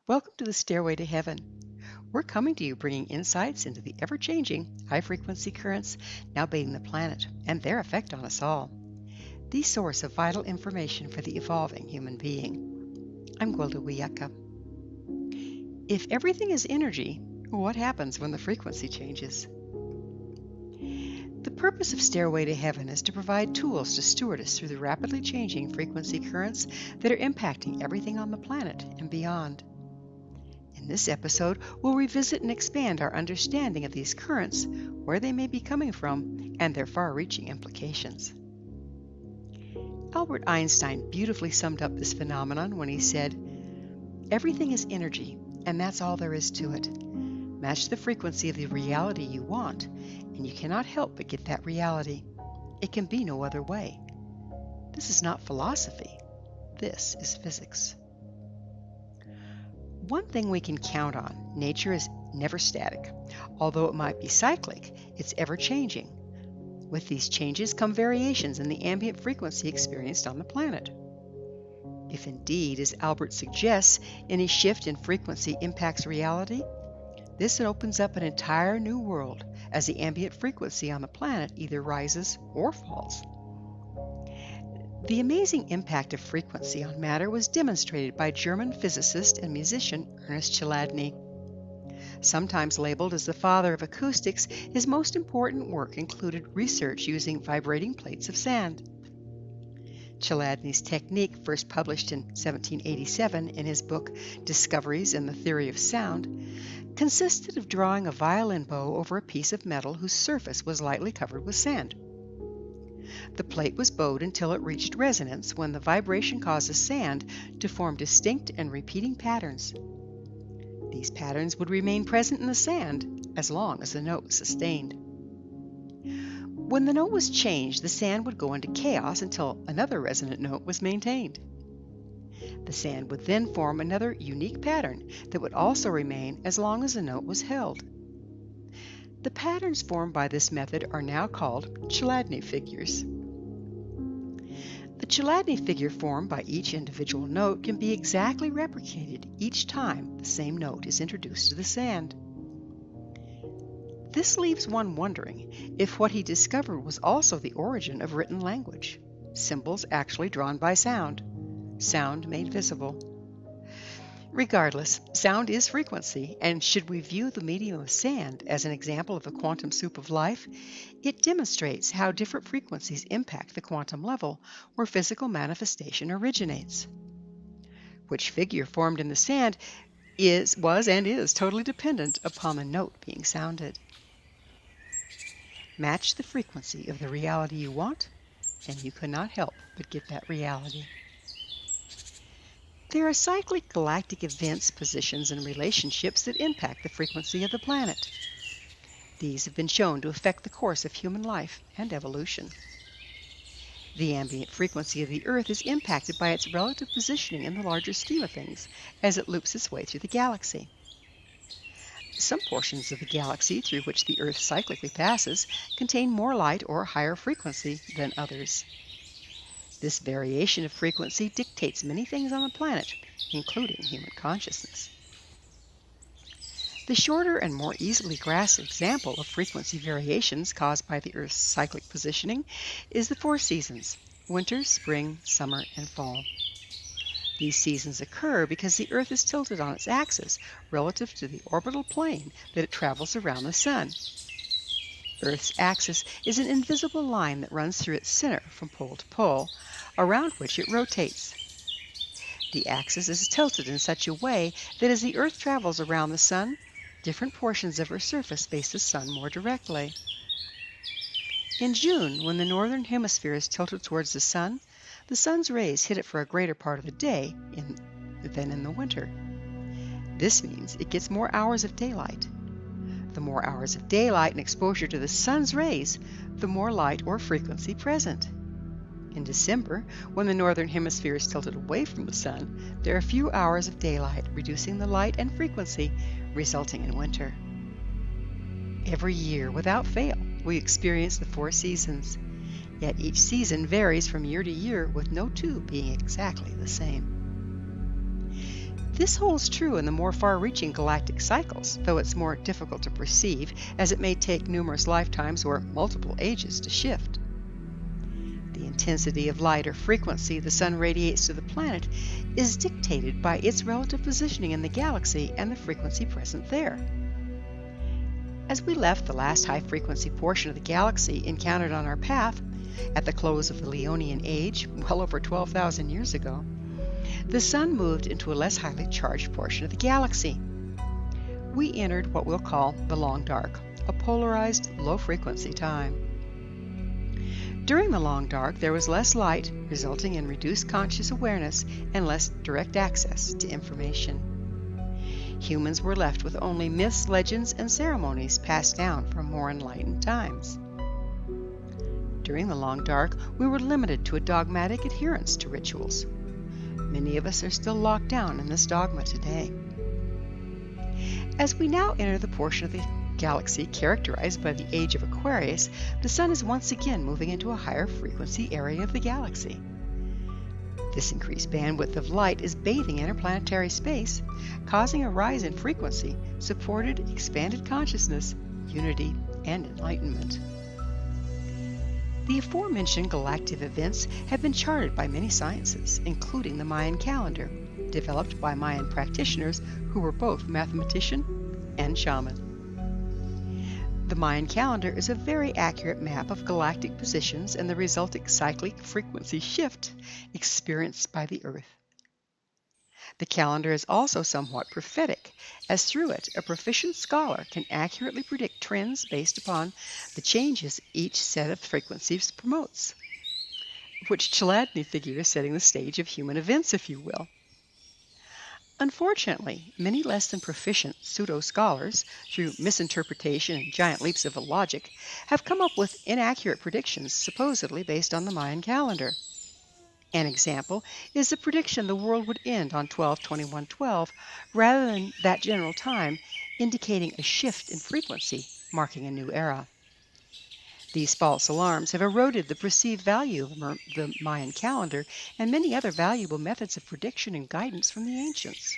Welcome to the Stairway to Heaven. We're coming to you bringing insights into the ever-changing high-frequency currents now bathing the planet and their effect on us all. The source of vital information for the evolving human being. I'm Gwilda Wiyaka. If everything is energy, what happens when the frequency changes? The purpose of Stairway to Heaven is to provide tools to steward us through the rapidly changing frequency currents that are impacting everything on the planet and beyond. In this episode, we'll revisit and expand our understanding of these currents, where they may be coming from, and their far-reaching implications. Albert Einstein beautifully summed up this phenomenon when he said, "Everything is energy, and that's all there is to it. Match the frequency of the reality you want, and you cannot help but get that reality. It can be no other way." This is not philosophy. This is physics. One thing we can count on, nature is never static. Although it might be cyclic, it's ever-changing. With these changes come variations in the ambient frequency experienced on the planet. If indeed, as Albert suggests, any shift in frequency impacts reality, this opens up an entire new world as the ambient frequency on the planet either rises or falls. The amazing impact of frequency on matter was demonstrated by German physicist and musician Ernest Chladni. Sometimes labeled as the father of acoustics, his most important work included research using vibrating plates of sand. Chladni's technique, first published in 1787 in his book Discoveries in the Theory of Sound, consisted of drawing a violin bow over a piece of metal whose surface was lightly covered with sand. The plate was bowed until it reached resonance, when the vibration causes sand to form distinct and repeating patterns. These patterns would remain present in the sand as long as the note was sustained. When the note was changed, the sand would go into chaos until another resonant note was maintained. The sand would then form another unique pattern that would also remain as long as the note was held. The patterns formed by this method are now called Chladni figures. The Chladni figure formed by each individual note can be exactly replicated each time the same note is introduced to the sand. This leaves one wondering if what he discovered was also the origin of written language, symbols actually drawn by sound made visible. Regardless, sound is frequency, and should we view the medium of sand as an example of the quantum soup of life, it demonstrates how different frequencies impact the quantum level where physical manifestation originates. Which figure formed in the sand was and is totally dependent upon the note being sounded. Match the frequency of the reality you want, and you cannot help but get that reality. There are cyclic galactic events, positions, and relationships that impact the frequency of the planet. These have been shown to affect the course of human life and evolution. The ambient frequency of the Earth is impacted by its relative positioning in the larger scheme of things as it loops its way through the galaxy. Some portions of the galaxy through which the Earth cyclically passes contain more light or higher frequency than others. This variation of frequency dictates many things on the planet, including human consciousness. The shorter and more easily grasped example of frequency variations caused by the Earth's cyclic positioning is the 4 seasons: winter, spring, summer, and fall. These seasons occur because the Earth is tilted on its axis relative to the orbital plane that it travels around the Sun. Earth's axis is an invisible line that runs through its center from pole to pole, around which it rotates. The axis is tilted in such a way that as the Earth travels around the Sun, different portions of her surface face the Sun more directly. In June, when the northern hemisphere is tilted towards the Sun's rays hit it for a greater part of the day than in the winter. This means it gets more hours of daylight. The more hours of daylight and exposure to the Sun's rays, the more light or frequency present. In December, when the northern hemisphere is tilted away from the Sun, there are few hours of daylight, reducing the light and frequency, resulting in winter. Every year, without fail, we experience the 4 seasons, yet each season varies from year to year, with no two being exactly the same. This holds true in the more far-reaching galactic cycles, though it's more difficult to perceive as it may take numerous lifetimes or multiple ages to shift. The intensity of light or frequency the Sun radiates to the planet is dictated by its relative positioning in the galaxy and the frequency present there. As we left the last high-frequency portion of the galaxy encountered on our path, at the close of the Leonian Age, well over 12,000 years ago, the Sun moved into a less highly charged portion of the galaxy. We entered what we'll call the long dark, a polarized, low-frequency time. During the long dark, there was less light, resulting in reduced conscious awareness and less direct access to information. Humans were left with only myths, legends, and ceremonies passed down from more enlightened times. During the long dark, we were limited to a dogmatic adherence to rituals. Many of us are still locked down in this dogma today. As we now enter the portion of the galaxy characterized by the age of Aquarius, the Sun is once again moving into a higher frequency area of the galaxy. This increased bandwidth of light is bathing interplanetary space, causing a rise in frequency, supported expanded consciousness, unity, and enlightenment. The aforementioned galactic events have been charted by many sciences, including the Mayan calendar, developed by Mayan practitioners who were both mathematician and shaman. The Mayan calendar is a very accurate map of galactic positions and the resulting cyclic frequency shift experienced by the Earth. The calendar is also somewhat prophetic, as through it a proficient scholar can accurately predict trends based upon the changes each set of frequencies promotes, which Chladni figure is setting the stage of human events, if you will. Unfortunately, many less than proficient pseudo-scholars, through misinterpretation and giant leaps of logic, have come up with inaccurate predictions supposedly based on the Mayan calendar. An example is the prediction the world would end on 12/21/12 rather than that general time, indicating a shift in frequency, marking a new era. These false alarms have eroded the perceived value of the Mayan calendar and many other valuable methods of prediction and guidance from the ancients.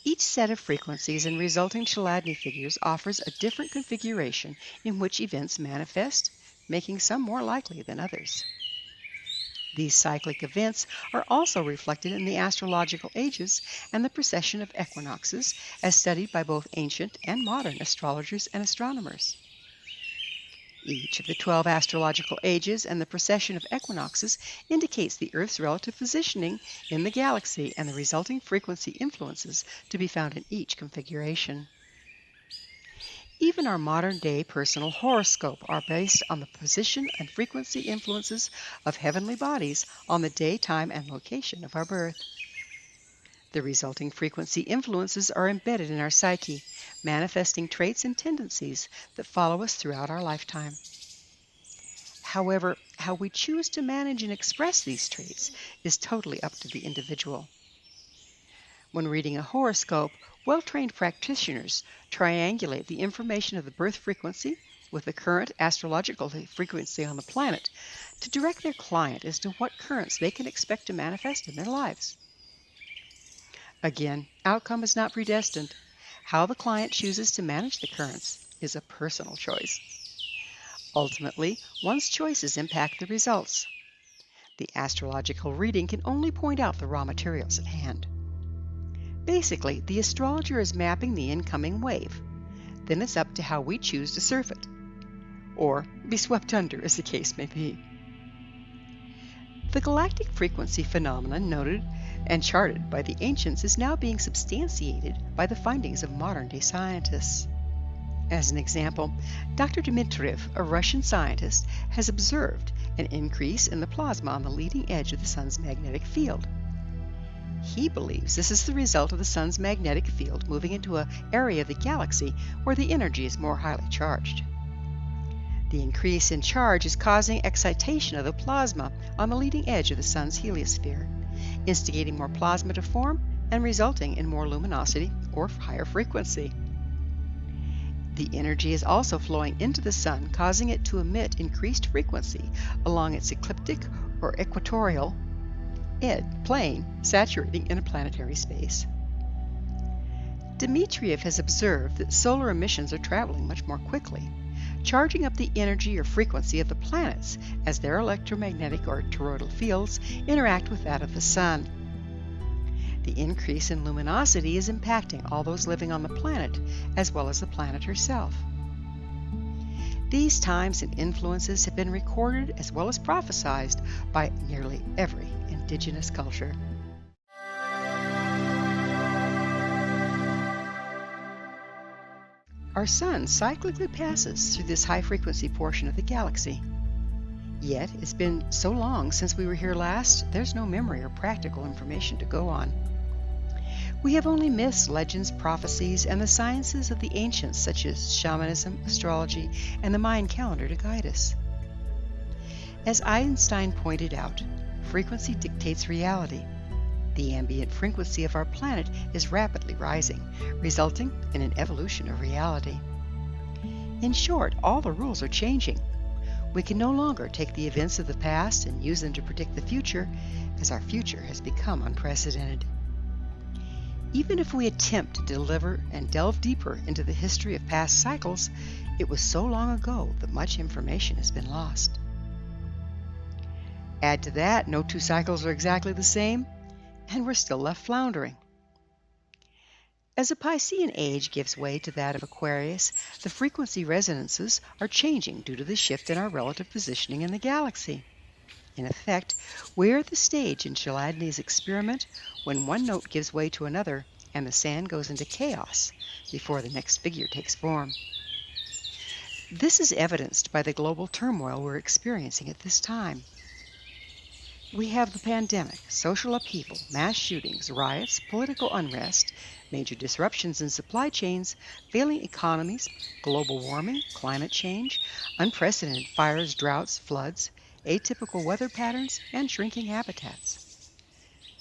Each set of frequencies and resulting Chladni figures offers a different configuration in which events manifest, making some more likely than others. These cyclic events are also reflected in the astrological ages and the precession of equinoxes, as studied by both ancient and modern astrologers and astronomers. Each of the 12 astrological ages and the precession of equinoxes indicates the Earth's relative positioning in the galaxy and the resulting frequency influences to be found in each configuration. Even our modern-day personal horoscope are based on the position and frequency influences of heavenly bodies on the day, time, and location of our birth. The resulting frequency influences are embedded in our psyche, manifesting traits and tendencies that follow us throughout our lifetime. However, how we choose to manage and express these traits is totally up to the individual. When reading a horoscope, well-trained practitioners triangulate the information of the birth frequency with the current astrological frequency on the planet to direct their client as to what currents they can expect to manifest in their lives. Again, outcome is not predestined. How the client chooses to manage the currents is a personal choice. Ultimately, one's choices impact the results. The astrological reading can only point out the raw materials at hand. Basically, the astrologer is mapping the incoming wave. Then it's up to how we choose to surf it, or be swept under, as the case may be. The galactic frequency phenomenon noted and charted by the ancients is now being substantiated by the findings of modern-day scientists. As an example, Dr. Dmitriev, a Russian scientist, has observed an increase in the plasma on the leading edge of the Sun's magnetic field. He believes this is the result of the Sun's magnetic field moving into an area of the galaxy where the energy is more highly charged. The increase in charge is causing excitation of the plasma on the leading edge of the Sun's heliosphere, instigating more plasma to form and resulting in more luminosity or higher frequency. The energy is also flowing into the Sun, causing it to emit increased frequency along its ecliptic or equatorial plane saturating interplanetary space. Dmitriev has observed that solar emissions are traveling much more quickly, charging up the energy or frequency of the planets as their electromagnetic or toroidal fields interact with that of the Sun. The increase in luminosity is impacting all those living on the planet, as well as the planet herself. These times and influences have been recorded as well as prophesied by nearly every indigenous culture. Our Sun cyclically passes through this high-frequency portion of the galaxy. Yet, it's been so long since we were here last, there's no memory or practical information to go on. We have only myths, legends, prophecies, and the sciences of the ancients such as shamanism, astrology, and the Mayan calendar to guide us. As Einstein pointed out, frequency dictates reality. The ambient frequency of our planet is rapidly rising, resulting in an evolution of reality. In short, all the rules are changing. We can no longer take the events of the past and use them to predict the future, as our future has become unprecedented. Even if we attempt to deliver and delve deeper into the history of past cycles, it was so long ago that much information has been lost. Add to that, no two cycles are exactly the same, and we're still left floundering. As the Piscean age gives way to that of Aquarius, the frequency resonances are changing due to the shift in our relative positioning in the galaxy. In effect, we're at the stage in Chladni's experiment when one note gives way to another and the sand goes into chaos before the next figure takes form. This is evidenced by the global turmoil we're experiencing at this time. We have the pandemic, social upheaval, mass shootings, riots, political unrest, major disruptions in supply chains, failing economies, global warming, climate change, unprecedented fires, droughts, floods, atypical weather patterns, and shrinking habitats.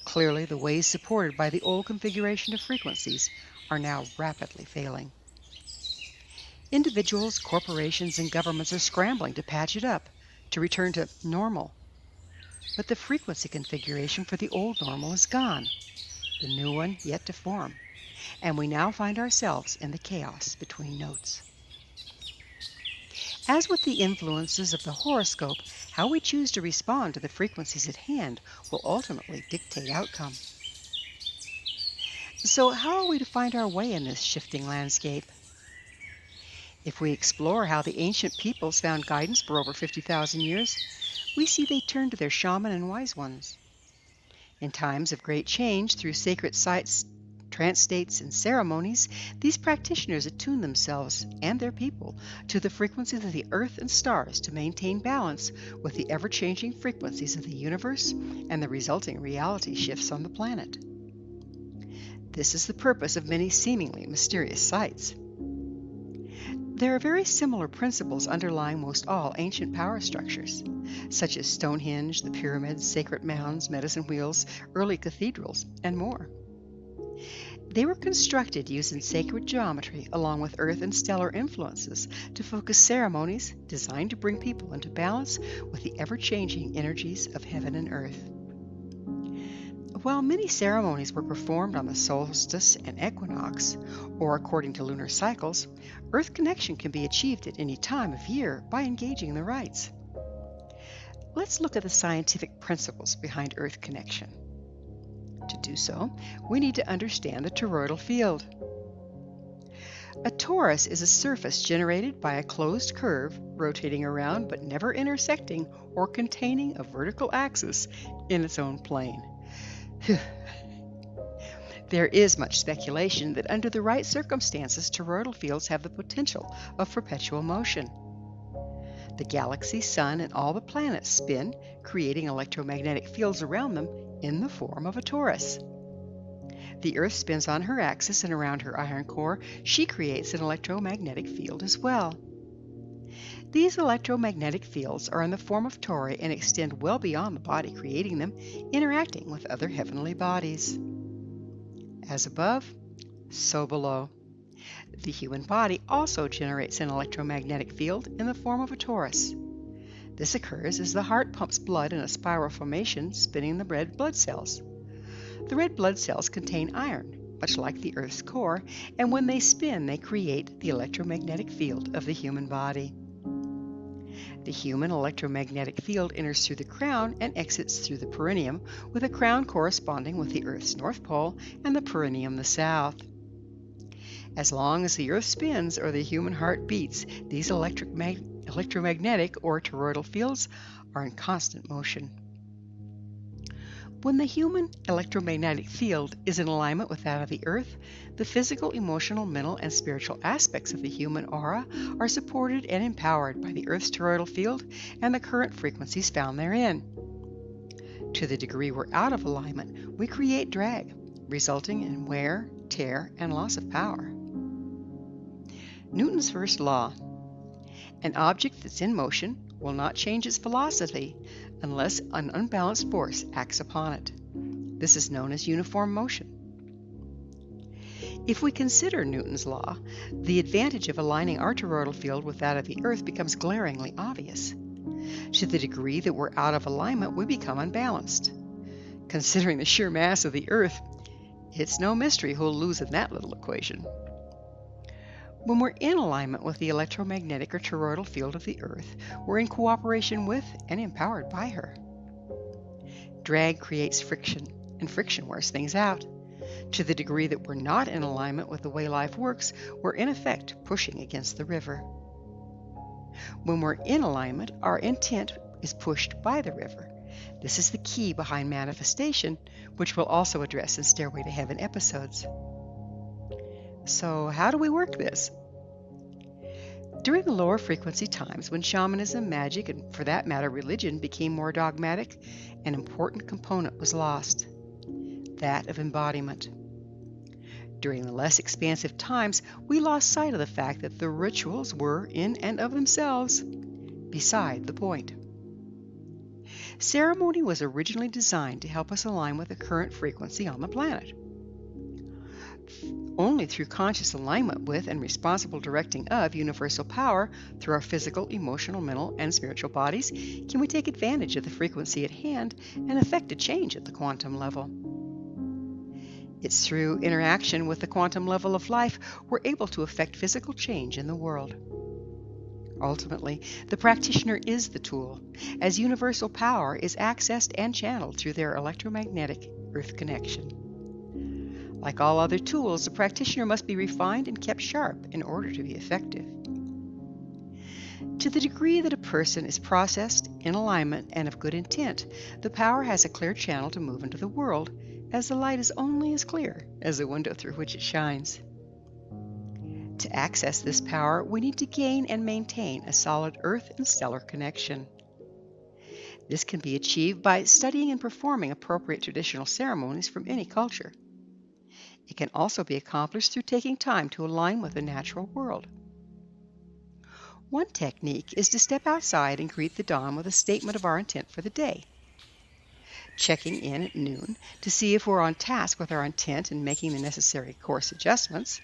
Clearly, the ways supported by the old configuration of frequencies are now rapidly failing. Individuals, corporations, and governments are scrambling to patch it up, to return to normal. But the frequency configuration for the old normal is gone, the new one yet to form, and we now find ourselves in the chaos between notes. As with the influences of the horoscope, how we choose to respond to the frequencies at hand will ultimately dictate outcome. So how are we to find our way in this shifting landscape? If we explore how the ancient peoples found guidance for over 50,000 years, we see they turned to their shaman and wise ones. In times of great change, through sacred sites, trance states, and ceremonies, these practitioners attune themselves and their people to the frequencies of the earth and stars to maintain balance with the ever-changing frequencies of the universe and the resulting reality shifts on the planet. This is the purpose of many seemingly mysterious sites. There are very similar principles underlying most all ancient power structures, such as Stonehenge, the pyramids, sacred mounds, medicine wheels, early cathedrals, and more. They were constructed using sacred geometry along with earth and stellar influences to focus ceremonies designed to bring people into balance with the ever-changing energies of heaven and earth. While many ceremonies were performed on the solstice and equinox, or according to lunar cycles, Earth connection can be achieved at any time of year by engaging the rites. Let's look at the scientific principles behind Earth connection. To do so, we need to understand the toroidal field. A torus is a surface generated by a closed curve rotating around but never intersecting or containing a vertical axis in its own plane. There is much speculation that under the right circumstances, toroidal fields have the potential of perpetual motion. The galaxy, sun, and all the planets spin, creating electromagnetic fields around them in the form of a torus. The Earth spins on her axis and around her iron core, she creates an electromagnetic field as well. These electromagnetic fields are in the form of tori and extend well beyond the body creating them, interacting with other heavenly bodies. As above, so below. The human body also generates an electromagnetic field in the form of a torus. This occurs as the heart pumps blood in a spiral formation, spinning the red blood cells. The red blood cells contain iron, much like the Earth's core, and when they spin, they create the electromagnetic field of the human body. The human electromagnetic field enters through the crown and exits through the perineum, with the crown corresponding with the Earth's north pole and the perineum the south. As long as the Earth spins or the human heart beats, these electromagnetic or toroidal fields are in constant motion. When the human electromagnetic field is in alignment with that of the Earth, the physical, emotional, mental, and spiritual aspects of the human aura are supported and empowered by the Earth's toroidal field and the current frequencies found therein. To the degree we're out of alignment, we create drag, resulting in wear, tear, and loss of power. Newton's first law: an object that's in motion will not change its velocity unless an unbalanced force acts upon it. This is known as uniform motion. If we consider Newton's law, the advantage of aligning our toroidal field with that of the Earth becomes glaringly obvious. To the degree that we're out of alignment, we become unbalanced. Considering the sheer mass of the Earth, it's no mystery who'll lose in that little equation. When we're in alignment with the electromagnetic or toroidal field of the Earth, we're in cooperation with and empowered by her. Drag creates friction, and friction wears things out. To the degree that we're not in alignment with the way life works, we're in effect pushing against the river. When we're in alignment, our intent is pushed by the river. This is the key behind manifestation, which we'll also address in Stairway to Heaven episodes. So how do we work this? During the lower frequency times when shamanism, magic, and for that matter religion became more dogmatic, an important component was lost: that of embodiment. During the less expansive times, we lost sight of the fact that the rituals were, in and of themselves, beside the point. Ceremony was originally designed to help us align with the current frequency on the planet. Only through conscious alignment with and responsible directing of universal power through our physical, emotional, mental, and spiritual bodies can we take advantage of the frequency at hand and effect a change at the quantum level. It's through interaction with the quantum level of life we're able to effect physical change in the world. Ultimately, the practitioner is the tool, as universal power is accessed and channeled through their electromagnetic Earth connection. Like all other tools, the practitioner must be refined and kept sharp in order to be effective. To the degree that a person is processed, in alignment, and of good intent, the power has a clear channel to move into the world, as the light is only as clear as the window through which it shines. To access this power, we need to gain and maintain a solid Earth and stellar connection. This can be achieved by studying and performing appropriate traditional ceremonies from any culture. It can also be accomplished through taking time to align with the natural world. One technique is to step outside and greet the dawn with a statement of our intent for the day. Checking in at noon to see if we're on task with our intent and making the necessary course adjustments.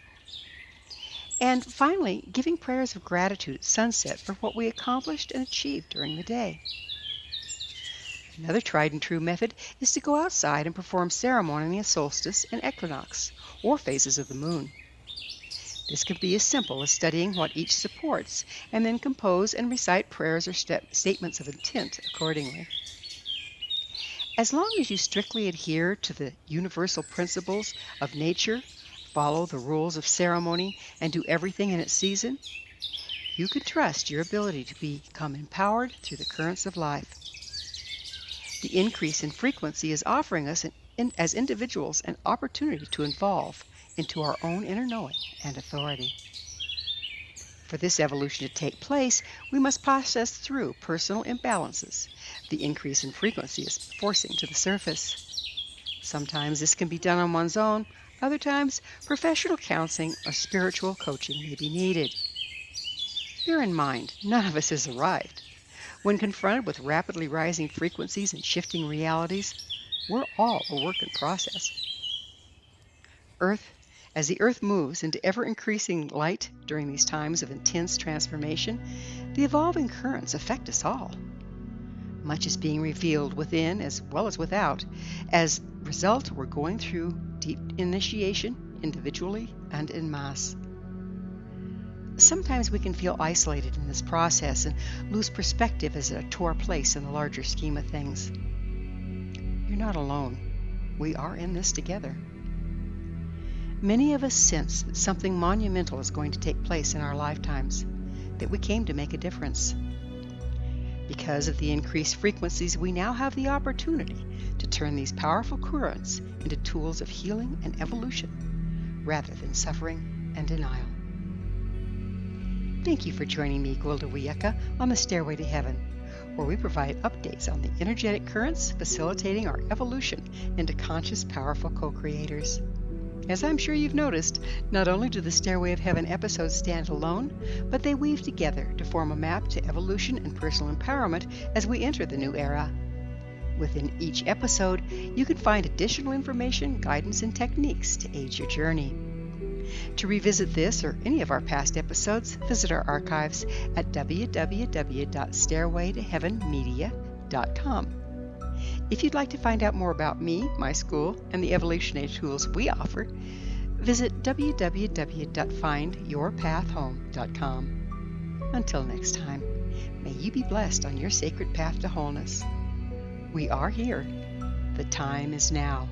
And finally, giving prayers of gratitude at sunset for what we accomplished and achieved during the day. Another tried and true method is to go outside and perform ceremony on the solstice and equinox, or phases of the moon. This can be as simple as studying what each supports, and then compose and recite prayers or statements of intent accordingly. As long as you strictly adhere to the universal principles of nature, follow the rules of ceremony, and do everything in its season, you can trust your ability to become empowered through the currents of life. The increase in frequency is offering us, as individuals, an opportunity to evolve into our own inner knowing and authority. For this evolution to take place, we must process through personal imbalances the increase in frequency is forcing to the surface. Sometimes this can be done on one's own, other times professional counseling or spiritual coaching may be needed. Bear in mind, none of us has arrived. When confronted with rapidly rising frequencies and shifting realities, we're all a work in process. As the Earth moves into ever-increasing light during these times of intense transformation, the evolving currents affect us all. Much is being revealed within as well as without. As a result, we're going through deep initiation, individually and en masse. Sometimes we can feel isolated in this process and lose perspective as to our place in the larger scheme of things. You're not alone. We are in this together. Many of us sense that something monumental is going to take place in our lifetimes, that we came to make a difference. Because of the increased frequencies, we now have the opportunity to turn these powerful currents into tools of healing and evolution, rather than suffering and denial. Thank you for joining me, Gwilda Wiyaka, on the Stairway to Heaven, where we provide updates on the energetic currents facilitating our evolution into conscious, powerful co-creators. As I'm sure you've noticed, not only do the Stairway of Heaven episodes stand alone, but they weave together to form a map to evolution and personal empowerment as we enter the new era. Within each episode, you can find additional information, guidance, and techniques to aid your journey. To revisit this or any of our past episodes, visit our archives at www.stairwaytoheavenmedia.com. If you'd like to find out more about me, my school, and the evolutionary tools we offer, visit www.findyourpathhome.com. Until next time, may you be blessed on your sacred path to wholeness. We are here. The time is now.